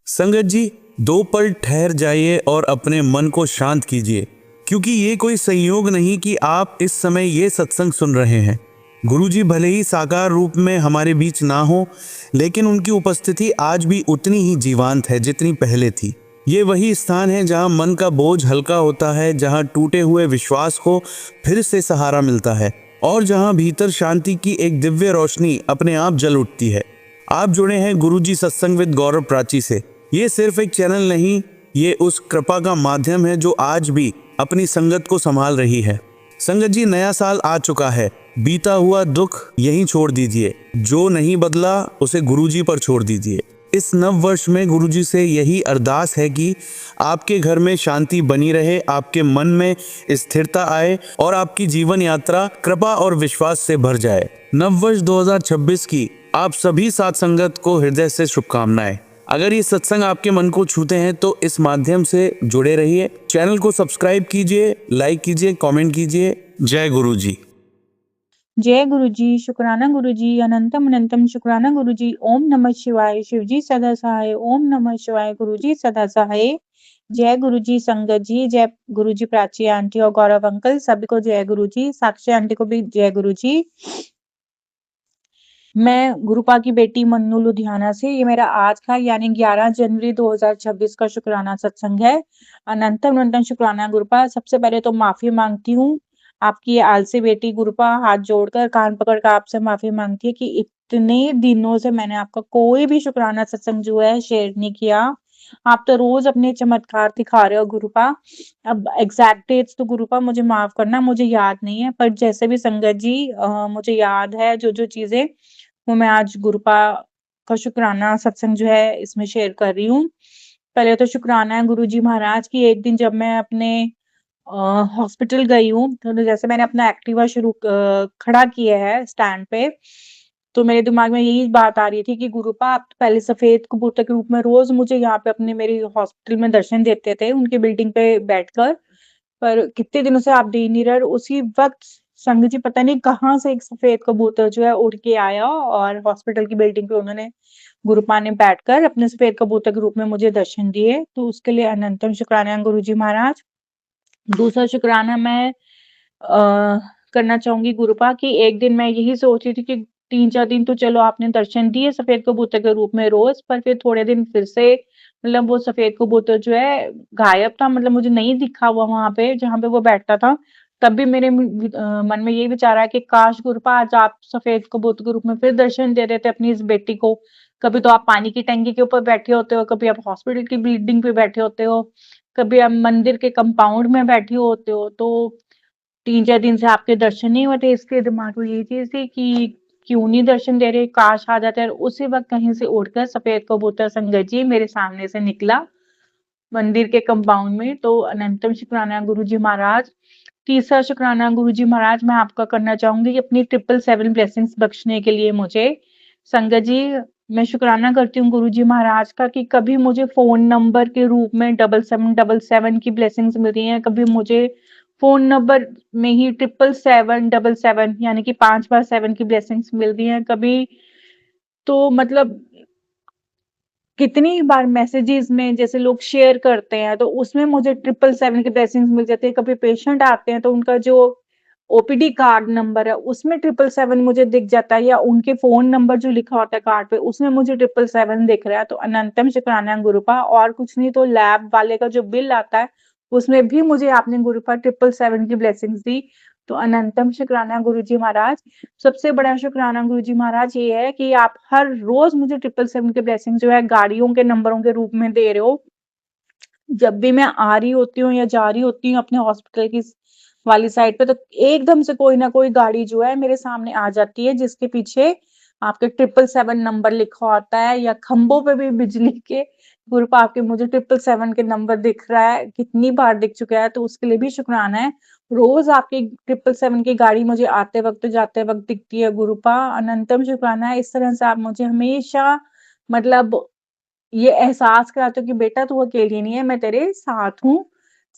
संगत जी, 2 पल ठहर जाइए और अपने मन को शांत कीजिए, क्योंकि ये कोई संयोग नहीं कि आप इस समय ये सत्संग सुन रहे हैं। गुरुजी भले ही साकार रूप में हमारे बीच ना हो, लेकिन उनकी उपस्थिति आज भी उतनी ही जीवंत है जितनी पहले थी। ये वही स्थान है जहाँ मन का बोझ हल्का होता है, जहाँ टूटे हुए विश्वास को फिर से सहारा मिलता है और जहाँ भीतर शांति की एक दिव्य रोशनी अपने आप जल उठती है। आप जुड़े हैं गुरुजी सत्संग विद गौरव प्राची से। ये सिर्फ एक चैनल नहीं, ये उस कृपा का माध्यम है जो आज भी अपनी संगत को संभाल रही है। संगत जी, नया साल आ चुका है। बीता हुआ दुख यहीं छोड़ दीजिए, जो नहीं बदला उसे गुरुजी पर छोड़ दीजिए। इस नव वर्ष में गुरुजी से यही अरदास है कि आपके घर में शांति बनी रहे, आपके मन में स्थिरता आए और आपकी जीवन यात्रा कृपा और विश्वास से भर जाए। नव वर्ष 2026 की आप सभी साथ संगत को हृदय से शुभकामनाएं। अगर ये सत्संग आपके मन को छूते हैं तो इस माध्यम से जुड़े रहिए। चैनल को सब्सक्राइब कीजिए, लाइक कीजिए, कमेंट कीजिए। जय गुरु जी। जय गुरुजी, शुक्राना गुरुजी, अनंतम अनंतम शुक्राना गुरुजी। ओम नमः शिवाय। शिवजी सदा सहाय। ओम नमः शिवाय। गुरुजी सदा सहाय। जय गुरुजी संगत जी, जय गुरुजी प्राची आंटी और गौरव अंकल, सभी को जय गुरुजी। साक्षी आंटी को भी जय गुरुजी। मैं गुरुपा की बेटी मन्नू लुधियाना से। ये मेरा आज का यानी 11 जनवरी 2026 का शुक्राना सत्संग है। अनंतम अनंतम शुक्राना गुरुपा। सबसे पहले तो माफी मांगती हूँ, आपकी ये आलसी बेटी गुरुपा हाथ जोड़कर कान पकड़कर आपसे माफी मांगती है कि इतने दिनों से मैंने आपका कोई भी शुक्राना सत्संग जो है शेयर नहीं किया। आप तो रोज अपने चमत्कार दिखा रहे हो गुरुपा। अब एग्जैक्ट डेट्स तो गुरुपा मुझे माफ करना, मुझे याद नहीं है, पर जैसे भी संगत जी मुझे याद है जो जो चीजें, वो मैं आज गुरुपा का शुक्राना सत्संग जो है इसमें शेयर कर रही हूँ। पहले तो शुक्राना है गुरुजी महाराज की। एक दिन जब मैं अपने हॉस्पिटल गई हूँ, तो जैसे मैंने अपना एक्टिवा खड़ा किया है स्टैंड पे, तो मेरे दिमाग में यही बात आ रही थी कि गुरुपा आप तो पहले सफेद कबूतर के रूप में रोज मुझे यहाँ पे अपने मेरी हॉस्पिटल में दर्शन देते थे उनकी बिल्डिंग पे बैठकर, पर कितने दिनों से आप दे नहीं रहे। उसी वक्त संग जी पता नहीं कहाँ से एक सफेद कबूतर जो है उड़ के आया और हॉस्पिटल की बिल्डिंग पे उन्होंने गुरुपा ने बैठकर अपने सफेद कबूतर के रूप में मुझे दर्शन दिए, तो उसके लिए अनंतम शुक्राना गुरु जी महाराज। दूसरा शुक्राना मैं करना चाहूंगी गुरुपा कि एक दिन मैं यही सोच रही थी कि 3-4 दिन तो चलो आपने दर्शन दिए सफेद कबूतर के रूप में रोज, पर फिर थोड़े दिन फिर से मतलब वो सफेद कबूतर जो है गायब था, मतलब मुझे नहीं दिखा हुआ वहां पे जहां पे वो बैठता था। तब भी मेरे मन में यही विचार आया कि काश गुरुपा आज आप सफेद कबूतर के रूप में फिर दर्शन दे देते अपनी इस बेटी को। कभी तो आप पानी की टंकी के ऊपर बैठे होते हो, कभी आप हॉस्पिटल की बिल्डिंग पे बैठे होते हो, कभी आप मंदिर के कंपाउंड में बैठे होते हो, तो 3-4 दिन से आपके दर्शन नहीं हुए थे, इसलिए दिमाग में यही चीज थी कि क्यों नहीं दर्शन दे रहे, काश आ जाते। और उसी वक्त कहीं से उड़कर सफेद कबूतर संगत जी मेरे सामने से निकला मंदिर के कंपाउंड में, तो अनंतम शुक्राना गुरु जी महाराज। तीसरा शुक्राना गुरु जी महाराज मैं आपका करना चाहूंगी अपनी 777 ब्लेसिंग्स बख्शने के लिए मुझे। संगत जी मैं शुक्राना करती हूँ गुरु जी महाराज का कि कभी मुझे फोन नंबर के रूप में 7777 की ब्लेसिंग्स मिली हैं, कभी मुझे फोन नंबर में ही 77777 यानी कि 5 बार 7 की ब्लेसिंग्स मिलती हैं, कभी तो मतलब कितनी बार मैसेजेस में जैसे लोग शेयर करते हैं तो उसमें मुझे 777 की ब्लेसिंग्स मिल जाती है। कभी पेशेंट आते हैं तो उनका जो ओपीडी कार्ड नंबर है उसमें 777 मुझे दिख जाता है, या उनके फोन नंबर जो लिखा होता है कार्ड पे उसमें मुझे 777 दिख रहा है, तो अनंतम शुक्राना गुरुपा। और कुछ नहीं तो लैब वाले का जो बिल आता है उसमें भी मुझे आपने गुरुपा 777 की ब्लेसिंग्स दी, तो अनंतम शुक्राना गुरु जी महाराज। सबसे बड़ा शुक्राना गुरु जी महाराज ये है कि आप हर रोज मुझे 777 के ब्लेसिंग जो है गाड़ियों के नंबरों के रूप में दे रहे हो। जब भी मैं आ रही होती हूँ या जा रही होती हूँ अपने हॉस्पिटल की वाली साइड पे, तो एकदम से कोई ना कोई गाड़ी जो है मेरे सामने आ जाती है जिसके पीछे आपके 777 नंबर लिखा होता है, या खंभों पे भी बिजली के ग्रुप आपके मुझे 777 के नंबर दिख रहा है, कितनी बार दिख चुका है, तो उसके लिए भी शुक्राना है। रोज आपकी 777 की गाड़ी मुझे आते वक्त जाते वक्त दिखती है गुरुपा, अनंतम शुक्राना है। इस तरह से आप मुझे हमेशा मतलब ये एहसास कराते हो कि बेटा तू अकेली नहीं है, मैं तेरे साथ हूँ।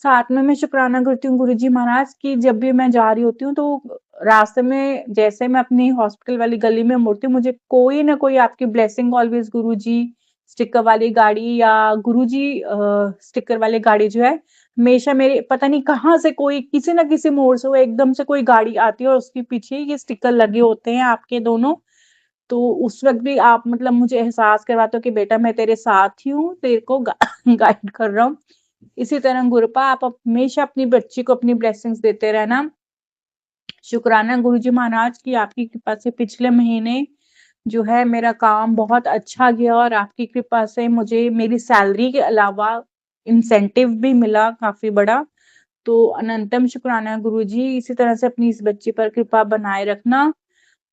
साथ में मैं शुक्राना करती हूँ गुरुजी महाराज की जब भी मैं जा रही होती हूँ तो रास्ते में जैसे मैं अपनी हॉस्पिटल वाली गली में मुड़ती हूँ, मुझे कोई ना कोई आपकी ब्लेसिंग ऑलवेज गुरुजी स्टिकर वाली गाड़ी या गुरुजी स्टिकर वाली गाड़ी जो है, हमेशा मेरे पता नहीं कहाँ से कोई किसी ना किसी मोड़ से वो एकदम से कोई गाड़ी आती है और उसके पीछे ये स्टिकर लगे होते हैं आपके दोनों। तो उस वक़्त भी आप मतलब मुझे एहसास करवाते हो कि बेटा मैं तेरे साथ ही हूँ, तेरे को गा गाइड कर रहा हूँ। इसी तरह गुरुपा आप हमेशा अपनी बच्ची को अपनी ब्लेसिंग्स देते रहना। शुक्राना गुरुजी महाराज की आपकी कृपा से पिछले महीने जो है मेरा काम बहुत अच्छा गया और आपकी कृपा से मुझे मेरी सैलरी के अलावा इंसेंटिव भी मिला काफ़ी बड़ा। तो अनंतम शुक्राना गुरुजी, इसी तरह से अपनी इस बच्ची पर कृपा बनाए रखना।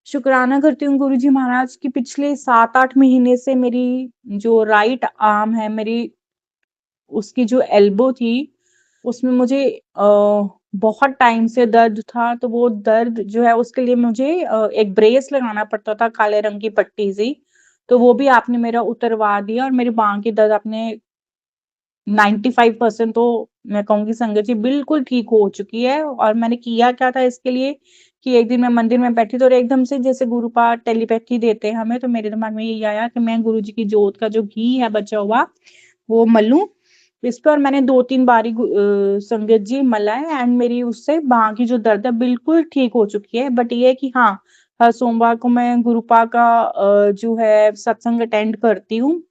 शुक्राना करती हूँ गुरुजी महाराज की पिछले 7-8 महीने से मेरी जो राइट आर्म है मेरी, उसकी जो एल्बो थी, उसमें मुझे बहुत टाइम से दर्द था, तो वो दर्द जो है उसके लिए मुझे एक ब्रेस लगाना पड़ता था काले रंग की पट्टी-सी, तो वो भी आपने मेरा उतरवा दिया और मेरी बाँह की दर्द आपने 95% तो मैं कहूँगी संगत जी बिल्कुल ठीक हो चुकी है। और मैंने किया क्या था इसके लिए कि एक दिन मैं मंदिर में बैठी थी और एकदम से जैसे गुरु पाठ टेलीपैथी देते हैं हमें, तो मेरे दिमाग में यही आया कि मैं गुरु जी की जोत का जो घी है बचा हुआ, वो मलूँ इस पे। और मैंने 2-3 बारी संगत जी मला है एंड मेरी उससे बाँह की जो दर्द है बिल्कुल ठीक हो चुकी है। बट ये है कि हाँ, हर सोमवार को मैं गुरुपा का जो है सत्संग अटेंड करती हूँ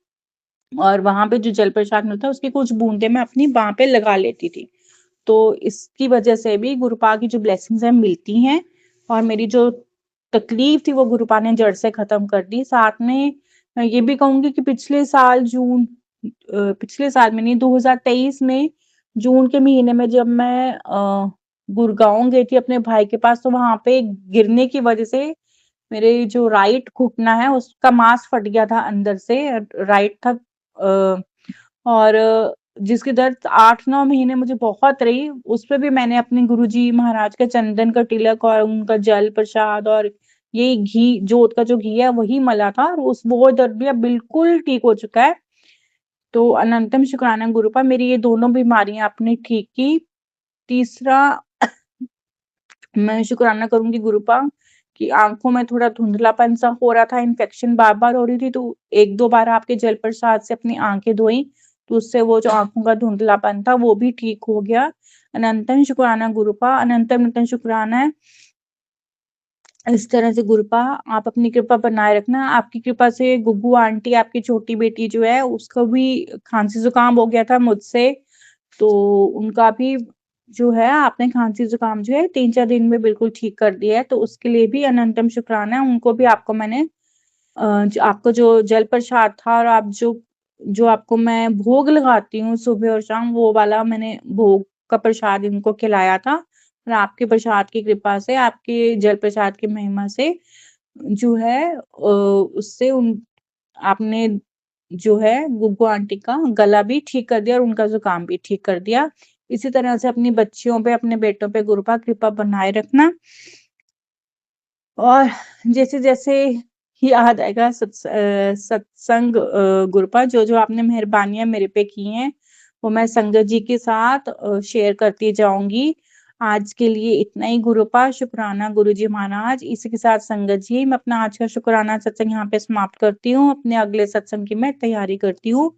और वहाँ पे जो जल प्रसाद मिलता है उसकी कुछ बूंदें मैं अपनी बाँह पे लगा लेती थी। तो इसकी वजह से भी गुरुपा की जो ब्लेसिंग्स हैं मिलती हैं और मेरी जो तकलीफ थी वो गुरुपा ने जड़ से खत्म कर दी। साथ में मैं ये भी कहूँगी कि पिछले साल में नहीं 2023 में जून के महीने में जब मैं गुड़गाँव गई थी अपने भाई के पास, तो वहाँ पे गिरने की वजह से मेरे जो राइट घुटना है उसका मांस फट गया था अंदर से। राइट था और जिसकी दर्द 8-9 महीने मुझे बहुत रही, उसपे भी मैंने अपने गुरुजी महाराज के चंदन का तिलक और उनका जल प्रसाद और ये घी जोत का जो घी है वही मला था और उस वो दर्द भी अब बिल्कुल ठीक हो चुका है। तो अनंतम शुक्राना गुरुपा, मेरी ये दोनों बीमारियां आपने ठीक की। तीसरा मैं शुक्राना करूँगी गुरुपा कि आँखों में थोड़ा धुंधलापन सा हो रहा था, इन्फेक्शन बार-बार हो रही थी, तो 1-2 बार आपके जल प्रसाद से अपनी आँखें धोई, तो उससे वो जो आँखों का धुंधलापन था, वो भी ठीक हो गया। अनंतम शुक्राना गुरुपा, अनंतम-अनंतम शुक्राना है। इस तरह से गुरुपा आप अपनी कृपा बनाए रखना। आपकी कृपा से गुग्गू आंटी, आपकी छोटी बेटी जो है, उसको भी खाँसी-ज़ुकाम हो गया था मुझसे, तो उनका भी जो है आपने खाँसी-ज़ुकाम जो है 3-4 दिन में बिल्कुल ठीक कर दिया है, तो उसके लिए भी अनंतम शुक्राना है। उनको भी आपको मैंने जो आपको जो जल प्रसाद था और आप जो जो आपको मैं भोग लगाती हूँ सुबह और शाम, वो वाला मैंने भोग का प्रसाद इनको खिलाया था और आपके प्रसाद की कृपा से, आपके जल प्रसाद की महिमा से जो है उससे उन आपने जो है गुग्गू आंटी का गला भी ठीक कर दिया और उनका ज़ुकाम भी ठीक कर दिया। इसी तरह से अपनी बच्चियों पे, अपने बेटों पे गुरुपा कृपा बनाए रखना और जैसे-जैसे याद आएगा सत्संग गुरुपा जो-जो आपने मेहरबानियाँ मेरे पे की हैं, वो मैं संगत जी के साथ शेयर करती जाऊँगी। आज के लिए इतना ही गुरुपा, शुक्राना गुरुजी महाराज। इसी के साथ संगत जी, मैं अपना आज का शुक्राना सत्संग यहाँ पे समाप्त करती हूँ। अपने अगले सत्संग की मैं तैयारी करती हूँ।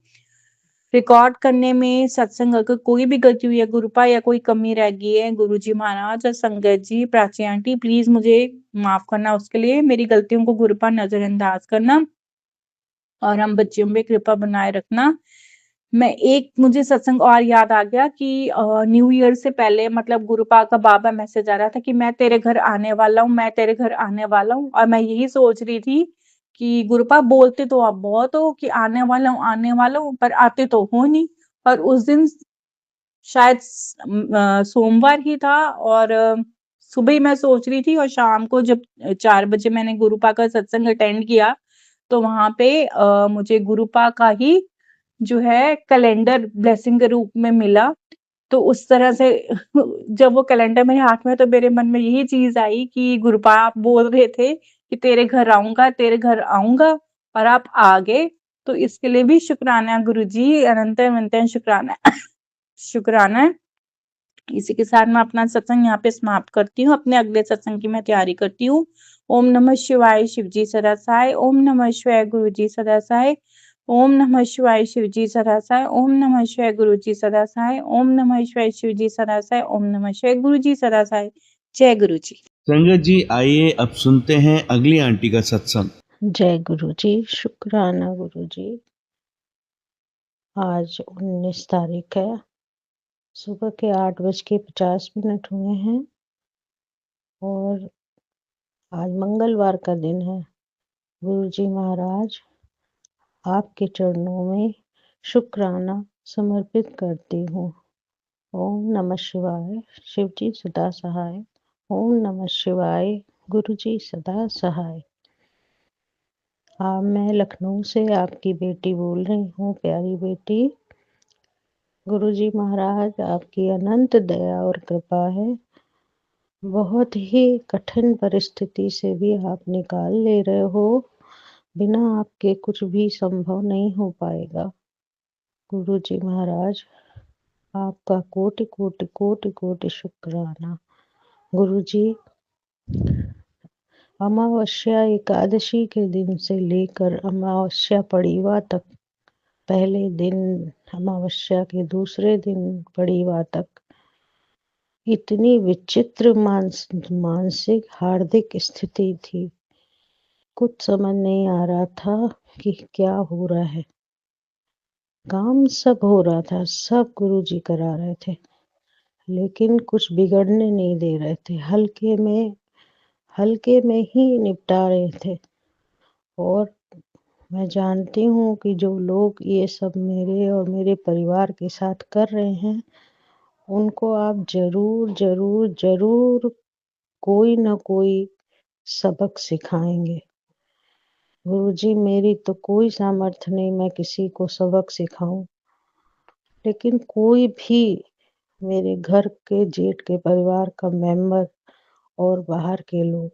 रिकॉर्ड करने में सत्संग अगर कोई भी गलती हुई है गुरुपा या कोई कमी रह गई है, गुरुजी महाराज और संगत जी, प्राची आंटी प्लीज़ मुझे माफ़ करना उसके लिए। मेरी गलतियों को गुरुपा नज़रअंदाज करना और हम बच्चियों पे कृपा बनाए रखना। मैं एक मुझे सत्संग और याद आ गया कि न्यू ईयर से पहले मतलब गुरुपा का बार-बार मैसेज आ रहा था कि मैं तेरे घर आने वाला हूँ, मैं तेरे घर आने वाला हूँ और मैं यही सोच रही थी कि गुरुपा बोलते तो आप बहुत हो कि आने वाला हूँ, पर आते तो हो नहीं। और उस दिन शायद सोमवार ही था और सुबह ही मैं सोच रही थी और शाम को जब 4 बजे मैंने गुरुपा का सत्संग अटेंड किया, तो वहाँ पे मुझे गुरुपा का ही जो है कैलेंडर ब्लेसिंग के रूप में मिला। तो उस तरह से जब वो कैलेंडर मेरे हाथ में तो मेरे मन में यही चीज़ आई कि गुरुपा आप बोल रहे थे कि तेरे घर आऊँगा और आप आ गए। तो इसके लिए भी शुक्राना गुरुजी, अनंत-अनंत शुक्राना। शुक्राना है। इसी के साथ मैं अपना सत्संग यहाँ पे समाप्त करती हूँ। अपने अगले सत्संग की मैं तैयारी करती हूँ। ओम नमः शिवाय, शिव जी सदा सहाय। ओम नमः शिवाय, गुरु जी सदा सहाय। ओम नमः शिवाय शिवजी सदासाय, ओम नमः शिवाय गुरुजी सदासाय, ओम नमः शिवाय शिवजी सदासाय, ओम नमः शिवाय गुरुजी सदासाय। जय गुरुजी। संगत जी, आइए अब सुनते हैं अगली आंटी का सत्संग। जय गुरुजी, शुक्राना गुरुजी। आज 19 तारीख है, सुबह के 8:50 हुए हैं और आज मंगलवार का दिन है। गुरुजी महाराज आपके चरणों में शुक्राना समर्पित करती हूँ। ओम नमः शिवाय, शिवजी सदा सहाय। ओम नमः शिवाय, गुरुजी सदा सहाय। मैं लखनऊ से आपकी बेटी बोल रही हूँ, प्यारी बेटी। गुरुजी महाराज आपकी अनंत दया और कृपा है। बहुत ही कठिन परिस्थिति से भी आप निकाल ले रहे हो। बिना आपके कुछ भी संभव नहीं हो पाएगा। गुरुजी महाराज आपका कोटि कोटि कोटि कोटि शुक्राना। गुरुजी, अमावस्या एकादशी के दिन से लेकर अमावस्या पड़ीवा तक, पहले दिन अमावस्या के दूसरे दिन पड़ीवा तक इतनी विचित्र मानसिक हार्दिक स्थिति थी। कुछ समझ नहीं आ रहा था कि क्या हो रहा है। काम सब हो रहा था, सब गुरुजी करा रहे थे, लेकिन कुछ बिगड़ने नहीं दे रहे थे। हल्के में ही निपटा रहे थे। और मैं जानती हूँ कि जो लोग ये सब मेरे और मेरे परिवार के साथ कर रहे हैं, उनको आप जरूर जरूर जरूर कोई न कोई सबक सिखाएंगे। गुरुजी, मेरी तो कोई सामर्थ्य नहीं मैं किसी को सबक सिखाऊं, लेकिन कोई भी मेरे घर के जेठ के परिवार का मेंबर और बाहर के लोग,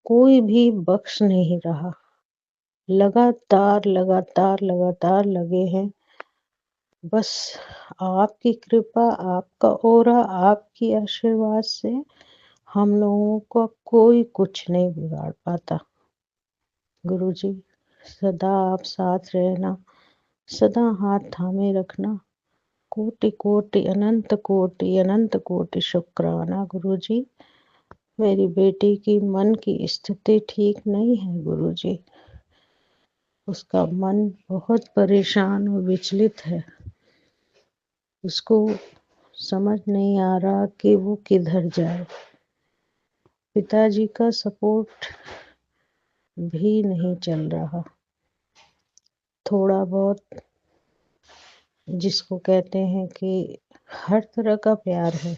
कोई भी बख्श नहीं रहा। लगातार लगातार लगातार लगे हैं। बस आपकी कृपा, आपका ऑरा, आपकी आशीर्वाद से हम लोगों का कोई कुछ नहीं बिगाड़ पाता। गुरुजी, सदा आप साथ रहना, सदा हाथ थामे रखना। कोटि कोटि अनंत कोटि शुक्राना गुरुजी। मेरी बेटी की मन की स्थिति ठीक नहीं है गुरुजी। उसका मन बहुत परेशान और विचलित है। उसको समझ नहीं आ रहा कि वो किधर जाए। पिताजी का सपोर्ट भी नहीं चल रहा। थोड़ा बहुत, जिसको कहते हैं कि हर तरह का प्यार है,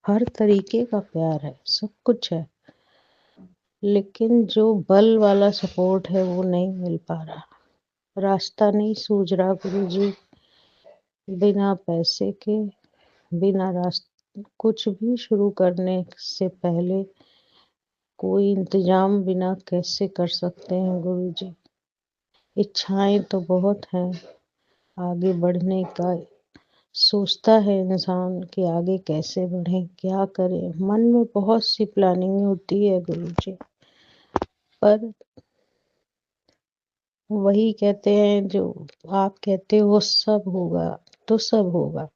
हर तरीके का प्यार है, सब कुछ है, लेकिन जो बल वाला सपोर्ट है वो नहीं मिल पा रहा। रास्ता नहीं सूझ रहा गुरुजी। बिना पैसे के, बिना रास्ते कुछ भी शुरू करने से पहले कोई इंतजाम बिना कैसे कर सकते हैं गुरुजी। इच्छाएं तो बहुत हैं, आगे बढ़ने का सोचता है इंसान कि आगे कैसे बढ़े, क्या करे। मन में बहुत सी प्लानिंग होती है गुरुजी, पर वही कहते हैं जो आप कहते हो सब होगा तो सब होगा,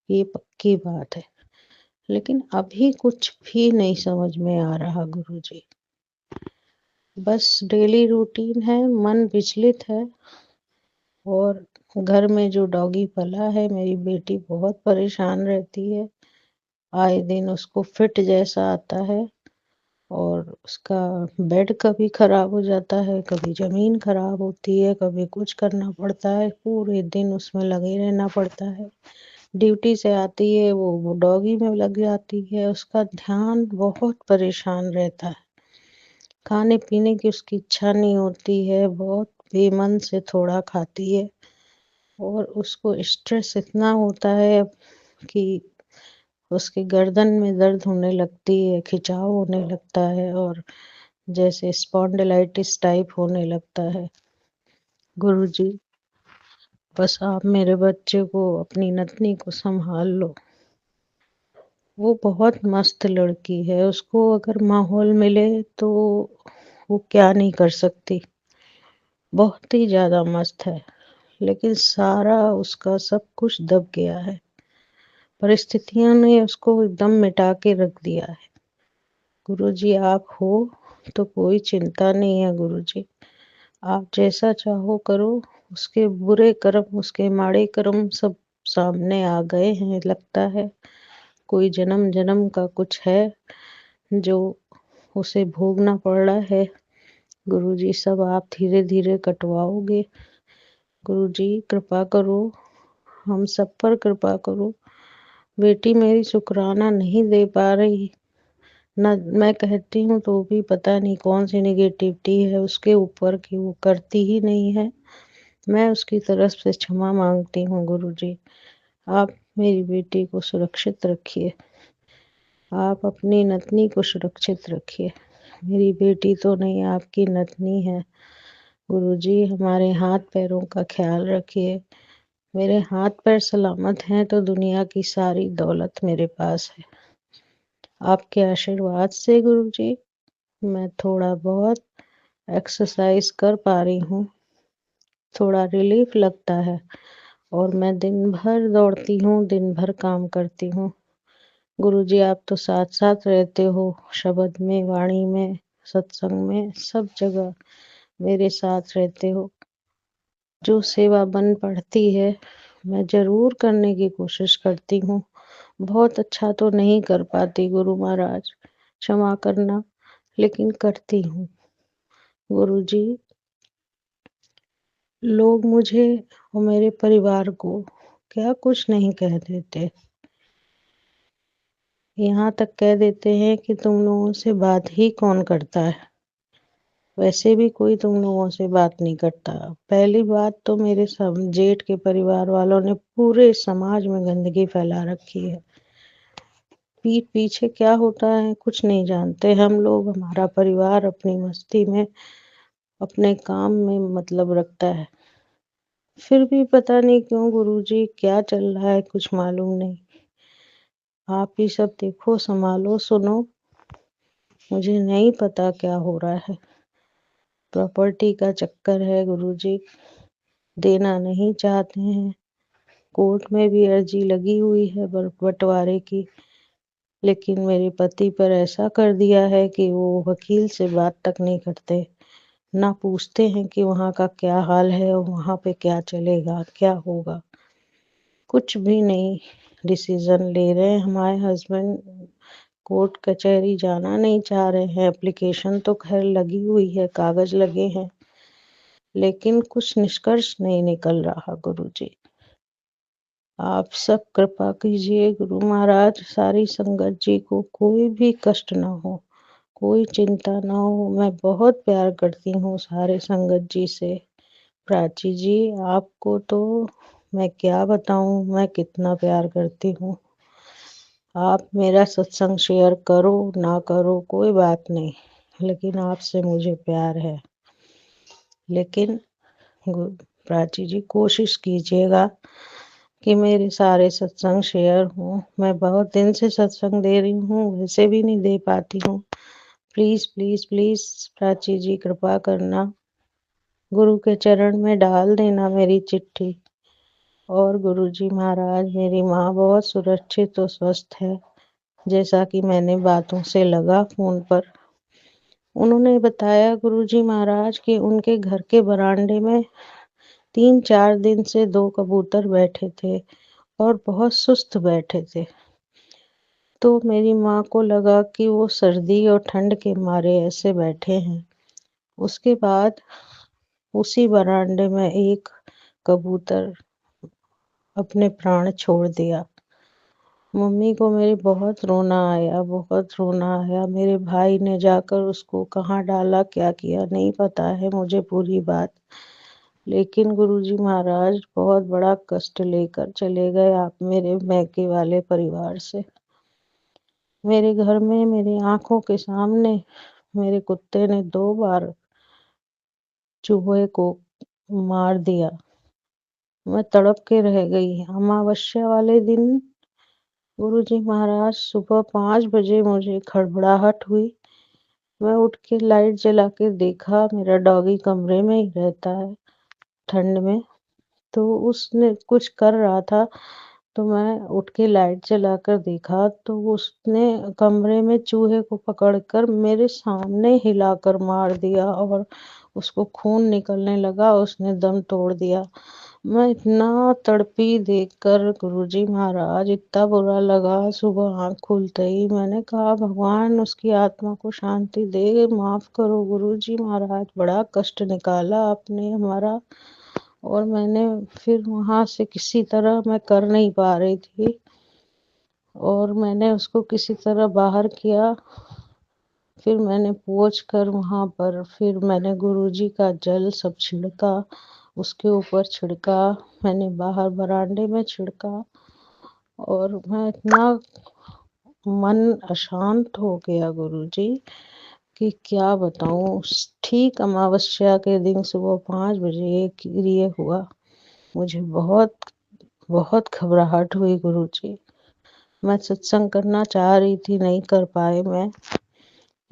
ये पक्की बात है। लेकिन अभी कुछ भी नहीं समझ में आ रहा गुरुजी। बस डेली रूटीन है, मन विचलित है। और घर में जो डॉगी पला है, मेरी बेटी बहुत परेशान रहती है। आए दिन उसको फिट जैसा आता है और उसका बेड कभी खराब हो जाता है, कभी जमीन खराब होती है, कभी कुछ करना पड़ता है। पूरे दिन उसमें लगे रहना पड़ता है। ड्यूटी से आती है वो डॉगी में लग जाती है। उसका ध्यान बहुत परेशान रहता है। खाने पीने की उसकी इच्छा नहीं होती है, बहुत बेमन से थोड़ा खाती है। और उसको स्ट्रेस इतना होता है कि उसकी गर्दन में दर्द होने लगती है, खिंचाव होने लगता है और जैसे स्पॉन्डिलाइटिस टाइप होने लगता है। गुरुजी, बस आप मेरे बच्चे को, अपनी नतनी को संभाल लो। वो बहुत मस्त लड़की है, उसको अगर माहौल मिले तो वो क्या नहीं कर सकती। बहुत ही ज्यादा मस्त है। लेकिन सारा उसका सब कुछ दब गया है। परिस्थितियों ने उसको एकदम मिटा के रख दिया है। गुरुजी आप हो तो कोई चिंता नहीं है गुरुजी। आप जैसा चाहो करो। उसके बुरे कर्म, उसके माड़े कर्म सब सामने आ गए हैं। लगता है कोई जन्म जन्म का कुछ है जो उसे भोगना पड़ रहा है। गुरुजी सब आप धीरे धीरे कटवाओगे। गुरुजी कृपा करो, हम सब पर कृपा करो। बेटी मेरी शुक्राना नहीं दे पा रही, ना मैं कहती हूँ तो भी पता नहीं कौन सी नेगेटिविटी है उसके ऊपर कि वो करती ही नहीं है। मैं उसकी तरफ से क्षमा मांगती हूँ गुरुजी। आप मेरी बेटी को सुरक्षित रखिए। आप अपनी नतनी को सुरक्षित रखिए। मेरी बेटी तो नहीं, आपकी नतनी है। गुरुजी हमारे हाथ पैरों का ख्याल रखिए। मेरे हाथ पैर सलामत हैं तो दुनिया की सारी दौलत मेरे पास है। आपके आशीर्वाद से गुरुजी मैं थोड़ा बहुत एक्सरसाइज कर पा रही हूँ। थोड़ा रिलीफ लगता है और मैं दिन भर दौड़ती हूँ, दिन भर काम करती हूँ। गुरुजी आप तो साथ साथ रहते हो, शब्द में, वाणी में, सत्संग में, सब जगह मेरे साथ रहते हो। जो सेवा बन पड़ती है मैं जरूर करने की कोशिश करती हूँ। बहुत अच्छा तो नहीं कर पाती गुरु महाराज, क्षमा करना, लेकिन करती हूँ। गुरुजी लोग मुझे और मेरे परिवार को क्या कुछ नहीं कह देते। यहाँ तक कह देते हैं कि तुम लोगों से बात ही कौन करता है। वैसे भी कोई तुम लोगों से बात नहीं करता। पहली बात तो मेरे सब जेठ के परिवार वालों ने पूरे समाज में गंदगी फैला रखी है। पीठ पीछे क्या होता है कुछ नहीं जानते हम लोग। हमारा परिवार अपनी मस्ती में, अपने काम में मतलब रखता है। फिर भी पता नहीं क्यों गुरुजी क्या चल रहा है कुछ मालूम नहीं। आप ही सब देखो, संभालो, सुनो। मुझे नहीं पता क्या हो रहा है। प्रॉपर्टी का चक्कर है गुरुजी, देना नहीं चाहते हैं। कोर्ट में भी अर्जी लगी हुई है बंटवारे की, लेकिन मेरे पति पर ऐसा कर दिया है कि वो वकील से बात तक नहीं करते, ना पूछते हैं कि वहाँ का क्या हाल है और वहाँ पे क्या चलेगा, क्या होगा। कुछ भी नहीं डिसीजन ले रहे हैं। हमारे हस्बैंड कोर्ट कचहरी जाना नहीं चाह रहे हैं। एप्लीकेशन तो खैर लगी हुई है, कागज लगे हैं, लेकिन कुछ निष्कर्ष नहीं निकल रहा गुरुजी। आप सब कृपा कीजिए गुरु महाराज, सारी संगत जी को कोई भी कष्ट ना हो, कोई चिंता ना हो। मैं बहुत प्यार करती हूँ सारे संगत जी से। प्राची जी आपको तो मैं क्या बताऊं, मैं कितना प्यार करती हूँ। आप मेरा सत्संग शेयर करो ना करो कोई बात नहीं, लेकिन आपसे मुझे प्यार है। लेकिन प्राची जी कोशिश कीजिएगा कि मेरे सारे सत्संग शेयर हों। मैं बहुत दिन से सत्संग दे रही हूँ, वैसे भी नहीं दे पाती हूँ। प्लीज प्लीज प्लीज प्राची जी कृपा करना, गुरु के चरण में डाल देना मेरी चिट्ठी। और गुरु जी महाराज मेरी माँ बहुत सुरक्षित और स्वस्थ है, जैसा कि मैंने बातों से लगा फोन पर। उन्होंने बताया गुरुजी महाराज कि उनके घर के बरामदे में 3-4 दिन से 2 कबूतर बैठे थे और बहुत सुस्त बैठे थे। तो मेरी माँ को लगा कि वो सर्दी और ठंड के मारे ऐसे बैठे हैं। उसके बाद उसी बरामदे में एक कबूतर अपने प्राण छोड़ दिया। मम्मी को मेरे बहुत रोना आया, बहुत रोना आया। मेरे भाई ने जाकर उसको कहाँ डाला, क्या किया नहीं पता है मुझे पूरी बात। लेकिन गुरुजी महाराज बहुत बड़ा कष्ट लेकर चले गए आप मेरे मैके वाले परिवार से। मेरे घर में मेरी आंखों के सामने मेरे कुत्ते ने 2 बार चूहे को मार दिया। मैं तड़प के रह गई। अमावस्या वाले दिन गुरुजी महाराज सुबह 5 बजे मुझे खड़बड़ाहट हुई। मैं उठ के लाइट जला के देखा, मेरा डॉगी कमरे में ही रहता है ठंड में। तो उसने कुछ कर रहा था, तो मैं उठ के लाइट जलाकर देखा तो उसने कमरे में चूहे को पकड़कर मेरे सामने हिलाकर मार दिया और उसको खून निकलने लगा, उसने दम तोड़ दिया। मैं इतना तड़पी देखकर गुरुजी महाराज इतना बुरा लगा, सुबह आँख खुलते ही मैंने कहा भगवान उसकी आत्मा को शांति दे, माफ़ करो गुरुजी महाराज, बड़ा कष्ट निकाला आपने हमारा। और मैंने फिर वहाँ से किसी तरह मैं कर नहीं पा रही थी और मैंने उसको किसी तरह बाहर किया। फिर मैंने पोंछ कर वहाँ पर फिर मैंने गुरुजी का जल सब छिड़का, उसके ऊपर छिड़का, मैंने बाहर बरामदे में छिड़का और मैं इतना मन अशांत हो गया गुरुजी कि क्या बताऊँ। ठीक अमावस्या के दिन सुबह 5 बजे ये क्रिया हुआ। मुझे बहुत बहुत घबराहट हुई गुरुजी। मैं सत्संग करना चाह रही थी, नहीं कर पाए मैं,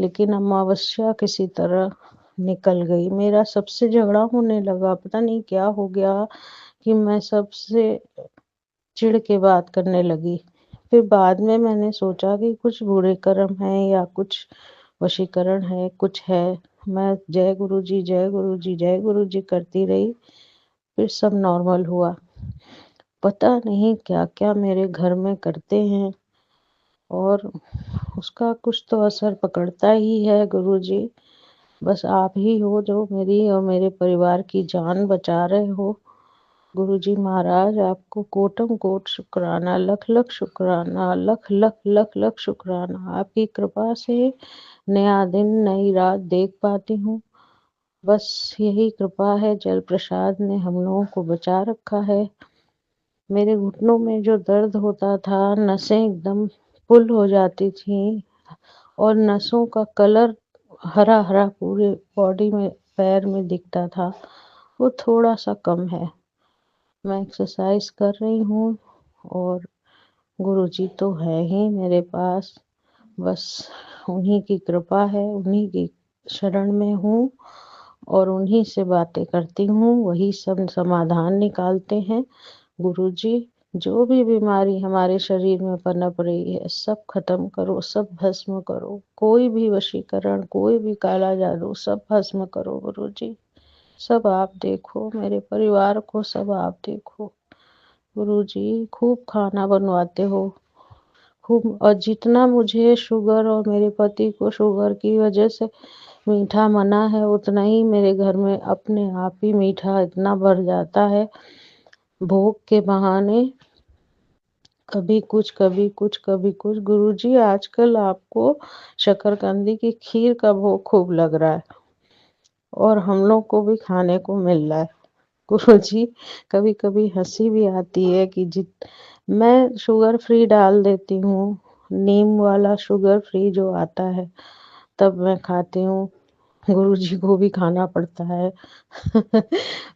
लेकिन अमावस्या किसी तरह निकल गई। मेरा सबसे झगड़ा होने लगा, पता नहीं क्या हो गया कि मैं सबसे चिढ़ के बात करने लगी। फिर बाद में मैंने सोचा कि कुछ बुरे कर्म हैं या कुछ वशीकरण है, कुछ है। मैं जय गुरुजी, जय गुरुजी, जय गुरुजी करती रही, फिर सब नॉर्मल हुआ। पता नहीं क्या-क्या मेरे घर में करते हैं और उसका कुछ तो असर पकड़ता ही है गुरुजी। बस आप ही हो जो मेरी और मेरे परिवार की जान बचा रहे हो। गुरुजी महाराज आपको कोटम-कोट शुक्राना, लख-लख शुक्राना, लख-लख शुक्राना। आपकी कृपा से नया दिन, नई रात देख पाती हूँ। बस यही कृपा है, जल प्रसाद ने हम लोगों को बचा रखा है। मेरे घुटनों में जो दर्द होता था, नसें एकदम पुल हो जाती थीं और नसों का कलर हरा-हरा पूरे बॉडी में, पैर में दिखता था, वो थोड़ा-सा कम है। मैं एक्सरसाइज कर रही हूँ और गुरुजी तो है ही मेरे पास। बस उन्हीं की कृपा है, उन्हीं की शरण में हूँ और उन्हीं से बातें करती हूँ, वही सब समाधान निकालते हैं। गुरुजी जो भी बीमारी हमारे शरीर में पनप रही है, सब खत्म करो, सब भस्म करो। कोई भी वशीकरण, कोई भी काला जादू, सब भस्म करो गुरुजी। सब आप देखो, मेरे परिवार को सब आप देखो। गुरुजी खूब खाना बनवाते हो, खूब, और जितना मुझे शुगर और मेरे पति को शुगर की वजह से मीठा मना है, उतना ही मेरे घर में अपने आप ही मीठा इतना बढ़ जाता है भोग के बहाने। कभी कुछ, कभी कुछ, कभी कुछ। गुरुजी आजकल आपको शकरकंदी की खीर का भोग खूब लग रहा है और हम लोग को भी खाने को मिल रहा है। गुरुजी कभी-कभी हँसी भी आती है कि मैं शुगर फ्री डाल देती हूँ, नीम वाला शुगर फ्री जो आता है, तब मैं खाती हूँ। गुरुजी को भी खाना पड़ता है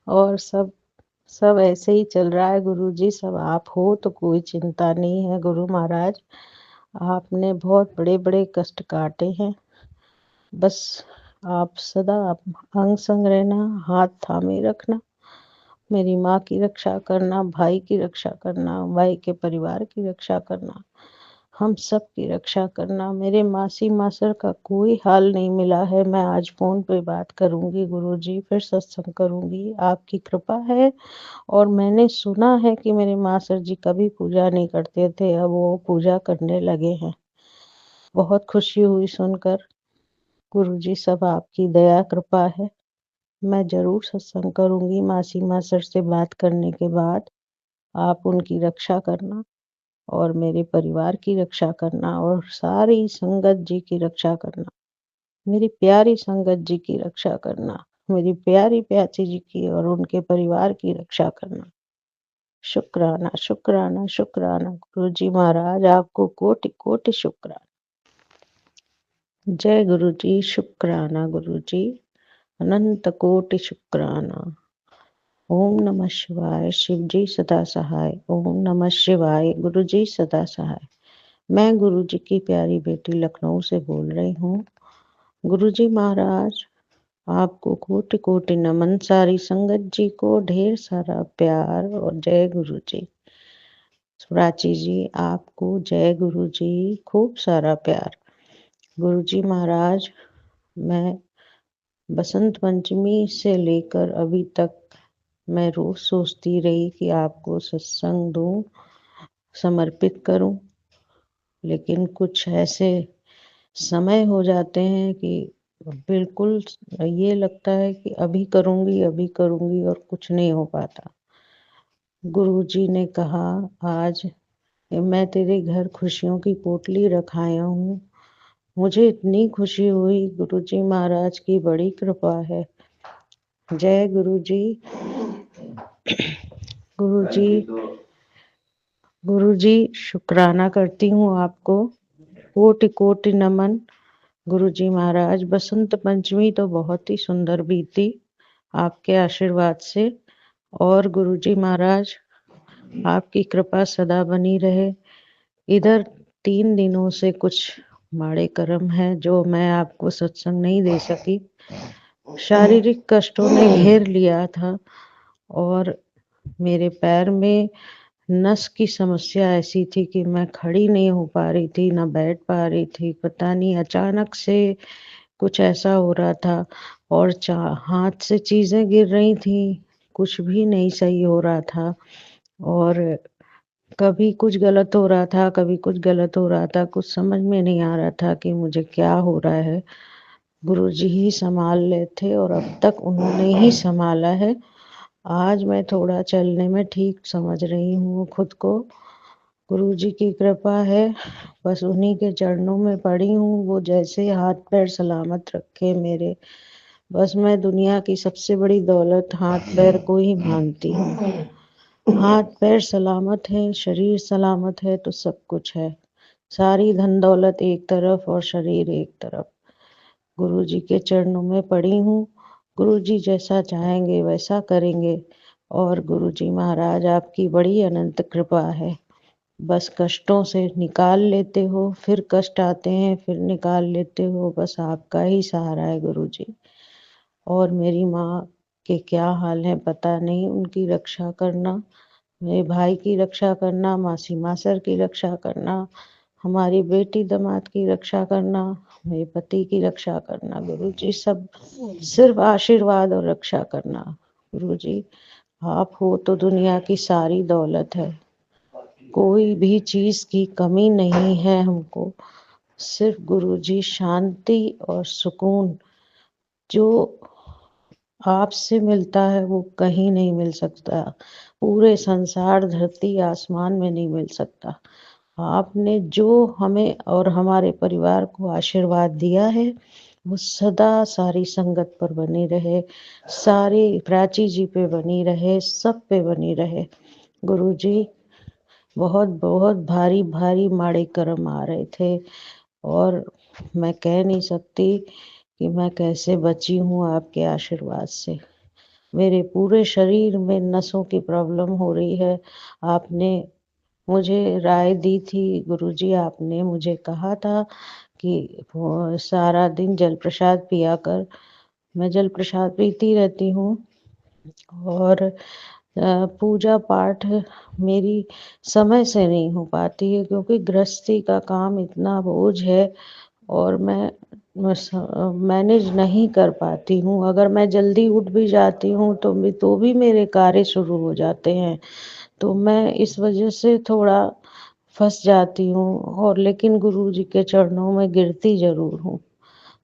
और सब सब ऐसे ही चल रहा है गुरुजी। सब आप हो तो कोई चिंता नहीं है गुरु महाराज। आपने बहुत बड़े-बड़े कष्ट काटे हैं। बस आप सदा आप अंग संग रहना, हाथ थामे रखना, मेरी माँ की रक्षा करना, भाई की रक्षा करना, भाई के परिवार की रक्षा करना, हम सब की रक्षा करना। मेरे मासी मासर का कोई हाल नहीं मिला है। मैं आज फ़ोन पे बात करूँगी गुरुजी, फिर सत्संग करूँगी। आपकी कृपा है और मैंने सुना है कि मेरे मासर जी कभी पूजा नहीं करते थे, अब वो पूजा करने लगे हैं। बहुत खुशी हुई सुनकर। गुरुजी सब आपकी दया कृपा है। मैं ज़रूर सत्संग करूँगी मासी मासर से बात करने के बाद। आप उनकी रक्षा करना और मेरे परिवार की रक्षा करना और सारी संगत जी की रक्षा करना। मेरी प्यारी संगत जी की रक्षा करना। मेरी प्यारी प्याची जी की और उनके परिवार की रक्षा करना। शुक्राना, शुक्राना, शुक्राना गुरुजी महाराज, आपको कोटि-कोटि शुक्राना। जय गुरुजी, शुक्राना गुरुजी, अनंत कोटि शुक्राना। ओम नमः शिवाय, शिव जी सदा सहाय। ओम नमः शिवाय, गुरुजी सदा सहाय। मैं गुरुजी की प्यारी बेटी लखनऊ से बोल रही हूँ। गुरुजी महाराज, आपको कोटि कोटि नमन। सारी संगत जी को ढेर सारा प्यार और जय गुरु जी। प्राची जी आपको जय गुरु जी, खूब सारा प्यार। गुरु जी महाराज, मैं बसंत पंचमी से लेकर अभी तक मैं रोज सोचती रही कि आपको सत्संग दूं, समर्पित करूं, लेकिन कुछ ऐसे समय हो जाते हैं कि बिल्कुल ये लगता है कि अभी करूंगी और कुछ नहीं हो पाता। गुरुजी ने कहा, आज मैं तेरे घर खुशियों की पोटली रखाया हूँ। मुझे इतनी खुशी हुई, गुरुजी महाराज की बड़ी कृपा है। जय गुरुजी। गुरुजी गुरुजी शुक्राना करती हूँ आपको, कोटि कोटि नमन। गुरुजी महाराज, बसंत पंचमी तो बहुत ही सुंदर बीती आपके आशीर्वाद से। और गुरुजी महाराज, आपकी कृपा सदा बनी रहे। इधर 3 दिनों से कुछ माड़े कर्म है जो मैं आपको सत्संग नहीं दे सकी। शारीरिक कष्टों ने घेर लिया था और मेरे पैर में नस की समस्या ऐसी थी कि मैं खड़ी नहीं हो पा रही थी, ना बैठ पा रही थी। पता नहीं अचानक से कुछ ऐसा हो रहा था और हाथ से चीजें गिर रही थी, कुछ भी नहीं सही हो रहा था। और कभी कुछ गलत हो रहा था, कभी कुछ गलत हो रहा था, कुछ समझ में नहीं आ रहा था कि मुझे क्या हो रहा है। गुरुजी ही संभाल ले थे और अब तक उन्होंने ही संभाला है। आज मैं थोड़ा चलने में ठीक समझ रही हूँ खुद को। गुरुजी की कृपा है, बस उन्हीं के चरणों में पड़ी हूँ। वो जैसे हाथ पैर सलामत रखे मेरे, बस मैं दुनिया की सबसे बड़ी दौलत हाथ पैर को ही मानती हूँ। हाथ पैर सलामत है, शरीर सलामत है तो सब कुछ है। सारी धन दौलत एक तरफ और शरीर एक तरफ। गुरुजी के चरणों में पड़ी हूँ। गुरुजी जैसा चाहेंगे वैसा करेंगे। और गुरुजी महाराज, आपकी बड़ी अनंत कृपा है। बस कष्टों से निकाल लेते हो, फिर कष्ट आते हैं, फिर निकाल लेते हो। बस आपका ही सहारा है गुरुजी। और मेरी माँ के क्या हाल है पता नहीं, उनकी रक्षा करना, मेरे भाई की रक्षा करना, मासी मासर की रक्षा करना, हमारी बेटी दामाद की रक्षा करना, मेरे पति की रक्षा करना। गुरुजी सब सिर्फ आशीर्वाद और रक्षा करना। गुरुजी, आप हो तो दुनिया की सारी दौलत है, कोई भी चीज की कमी नहीं है हमको। सिर्फ गुरुजी शांति और सुकून जो आपसे मिलता है वो कहीं नहीं मिल सकता। पूरे संसार, धरती आसमान में नहीं मिल सकता। आपने जो हमें और हमारे परिवार को आशीर्वाद दिया है वो सदा सारी संगत पर बनी रहे, सारी प्राची जी पे बनी रहे, सब पे बनी रहे। गुरुजी, बहुत बहुत भारी भारी माड़े कर्म आ रहे थे और मैं कह नहीं सकती कि मैं कैसे बची हूँ आपके आशीर्वाद से। मेरे पूरे शरीर में नसों की प्रॉब्लम हो रही है। आपने मुझे राय दी थी गुरुजी, आपने मुझे कहा था कि वो सारा दिन जल प्रसाद पिया कर। मैं जल प्रसाद पीती रहती हूँ और पूजा पाठ मेरी समय से नहीं हो पाती है क्योंकि गृहस्थी का काम इतना बोझ है और मैं मैनेज नहीं कर पाती हूँ। अगर मैं जल्दी उठ भी जाती हूँ तो भी मेरे कार्य शुरू हो जाते हैं, तो मैं इस वजह से थोड़ा फंस जाती हूँ। और लेकिन गुरु जी के चरणों में गिरती जरूर हूँ,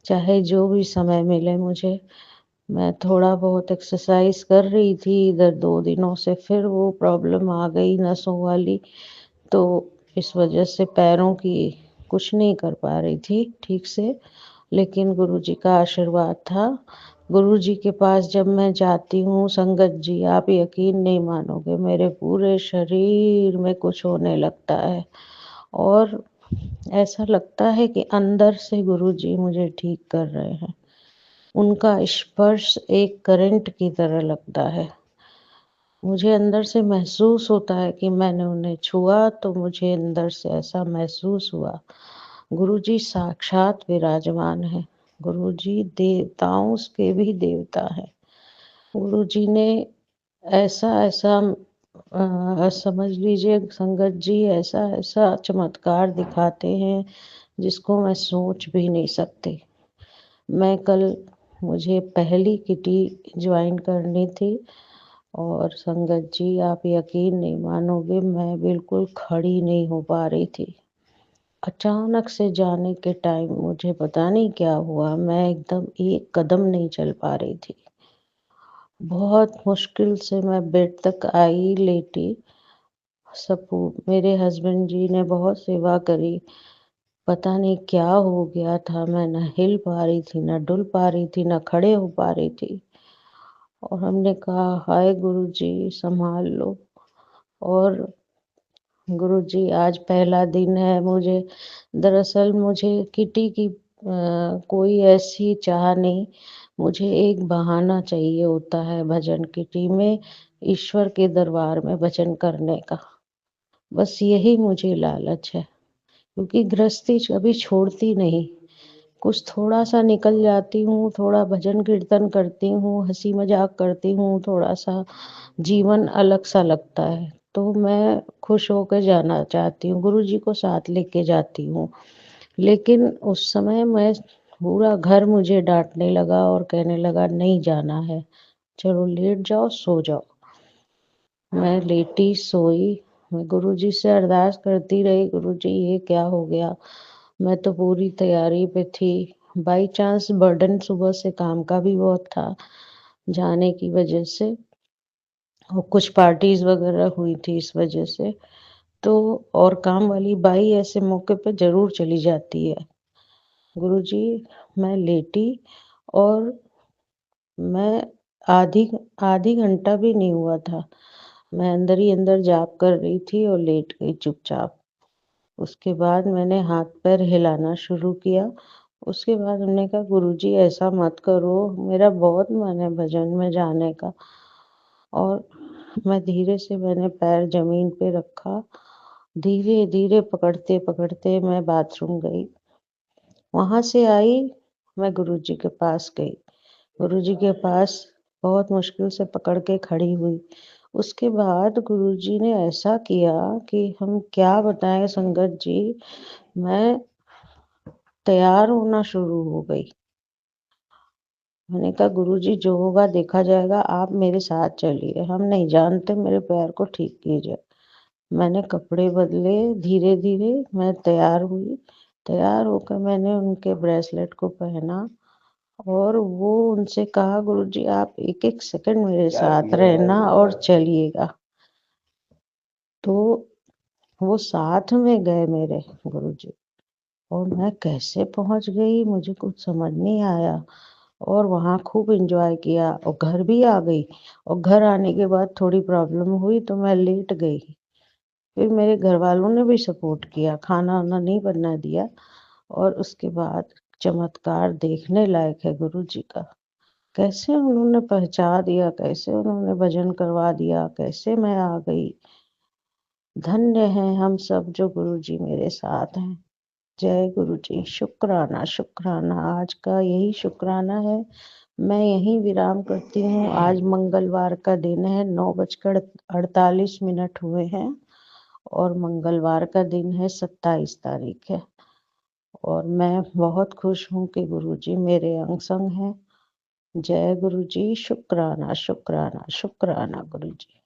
चाहे जो भी समय मिले मुझे। मैं थोड़ा बहुत एक्सरसाइज कर रही थी इधर 2 दिनों से, फिर वो प्रॉब्लम आ गई नसों वाली, तो इस वजह से पैरों की कुछ नहीं कर पा रही थी ठीक से। लेकिन गुरुजी का आशीर्वाद था। गुरुजी के पास जब मैं जाती हूँ संगत जी, आप यकीन नहीं मानोगे, मेरे पूरे शरीर में कुछ होने लगता है और ऐसा लगता है कि अंदर से गुरुजी मुझे ठीक कर रहे हैं। उनका स्पर्श एक करंट की तरह लगता है। मुझे अंदर से महसूस होता है कि मैंने उन्हें छुआ तो मुझे अंदर से ऐसा महसूस हुआ। गुरुजी साक्षात विराजमान है। गुरुजी देवताओं के भी देवता है। गुरुजी ने ऐसा-ऐसा समझ लीजिए संगत जी ऐसा-ऐसा चमत्कार दिखाते हैं, जिसको मैं सोच भी नहीं सकती। मुझे पहली किटी जॉइन करनी थी और संगत जी आप यकीन नहीं मानोगे मैं बिल्कुल खड़ी नहीं हो पा रही थी। अचानक से जाने के टाइम मुझे पता नहीं क्या हुआ, मैं एकदम एक कदम नहीं चल पा रही थी। बहुत मुश्किल से मैं बेड तक आई, लेटी। मेरे हस्बैंड जी ने बहुत सेवा करी। पता नहीं क्या हो गया था, मैं ना हिल पा रही थी, ना डुल पा रही थी, ना खड़े हो पा रही थी। और हमने कहा हाय गुरुजी संभाल लो। और गुरुजी आज पहला दिन है। दरअसल मुझे किटी की कोई ऐसी चाह नहीं। मुझे एक बहाना चाहिए होता है भजन किटी में, ईश्वर के दरबार में भजन करने का। बस यही मुझे लालच है, क्योंकि गृहस्थी कभी छोड़ती नहीं। कुछ थोड़ा-सा निकल जाती हूँ, थोड़ा भजन कीर्तन करती हूँ, हँसी मज़ाक करती हूँ, थोड़ा-सा जीवन अलग-सा लगता है, तो मैं खुश होकर जाना चाहती हूँ, गुरुजी को साथ लेके जाती हूँ। लेकिन उस समय पूरा घर मुझे डाँटने लगा और कहने लगा नहीं जाना है, चलो लेट जाओ, सो जाओ। मैं लेटी, सोई, मैं गुरुजी से अरदास करती रही, गुरुजी ये क्या हो गया? मैं तो पूरी तैयारी पे थी। बाई चांस बर्डन सुबह से काम का भी बहुत था, जाने की वजह से और कुछ पार्टीज़ वगैरह हुई थी इस वजह से। तो और काम वाली बाई ऐसे मौके पे ज़रूर चली जाती है। गुरुजी मैं लेटी और मैं आधी आधी घंटा भी नहीं हुआ था। मैं अंदर ही अंदर जाप कर रही थी और लेट गई चुपचाप। उसके बाद मैंने हाथ-पैर हिलाना शुरू किया। उसके बाद हमने कहा गुरुजी ऐसा मत करो, मेरा बहुत मन है भजन में जाने का। और मैंने पैर ज़मीन पे रखा, धीरे-धीरे पकड़ते-पकड़ते मैं बाथरूम गई। वहाँ से आई, मैं गुरुजी के पास गई। गुरुजी के पास बहुत मुश्किल से पकड़ के खड़ी हुई। उसके बाद गुरुजी ने ऐसा किया कि हम क्या बताएँ संगत जी, मैं तैयार होना शुरू हो गई। मैंने कहा गुरुजी जो होगा देखा जाएगा, आप मेरे साथ चलिए, हम नहीं जानते, मेरे पैर को ठीक कीजिए। मैंने कपड़े बदले, धीरे-धीरे मैं तैयार हुई। तैयार होकर मैंने उनके ब्रेसलेट को पहना और वो उनसे कहा गुरुजी आप एक-एक सेकंड मेरे साथ रहना और चलिएगा। तो वो साथ में गए मेरे गुरुजी और मैं कैसे पहुँच गई मुझे कुछ समझ नहीं आया। और वहाँ खूब एन्जॉय किया और घर भी आ गई और घर आने के बाद थोड़ी प्रॉब्लम हुई तो मैं लेट गई। फिर मेरे घरवालों ने भी सपोर्ट किया, खाना-वाना नहीं बनने दिया और उसके बाद चमत्कार देखने लायक है गुरुजी का। कैसे उन्होंने पहुँचा दिया, कैसे उन्होंने भजन करवा दिया, कैसे मैं आ गई। धन्य हैं हम सब जो गुरुजी मेरे साथ हैं। जय गुरुजी, शुक्राना, शुक्राना। आज का यही शुक्राना है। मैं यहीं विराम करती हूँ। आज मंगलवार का दिन है, 9:48 हुए हैं और मंगलवार का दिन है, 27 तारीख है। और मैं बहुत खुश हूँ कि गुरुजी मेरे अंग संग हैं। जय गुरुजी, शुक्राना, शुक्राना, शुक्राना गुरुजी।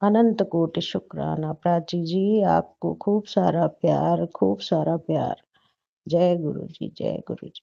अनंत कोटि शुक्राना। प्राची जी आपको खूब सारा प्यार, खूब सारा प्यार। जय गुरुजी, जय गुरुजी।